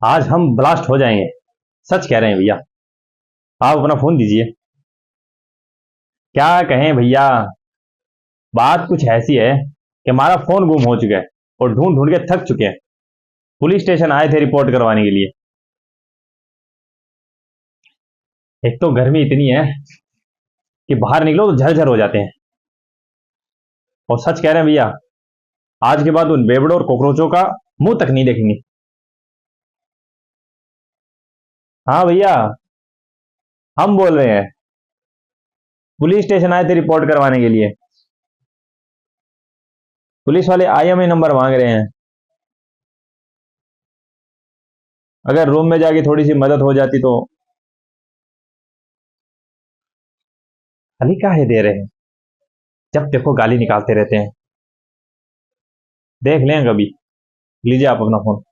आज हम ब्लास्ट हो जाएंगे। सच कह रहे हैं भैया। आप अपना फोन दीजिए। क्या कहें भैया। बात कुछ ऐसी है कि हमारा फोन गुम हो चुका है और ढूंढ ढूंढ के थक चुके हैं। पुलिस स्टेशन आए थे रिपोर्ट करवाने के लिए। एक तो गर्मी इतनी है कि बाहर निकलो तो झरझर हो जाते हैं। और सच कह रहे हैं भैया, आज के बाद उन बेवड़ों और कॉकरोचों का मुंह तक नहीं देखेंगे। हाँ भैया, हम बोल रहे हैं। पुलिस स्टेशन आए थे रिपोर्ट करवाने के लिए। पुलिस वाले IMEI नंबर मांग रहे हैं। अगर रूम में जाके थोड़ी सी मदद हो जाती तो। गाली काहे दे रहे हैं? जब देखो गाली निकालते रहते हैं। देख लें कभी। लीजिए आप अपना फोन।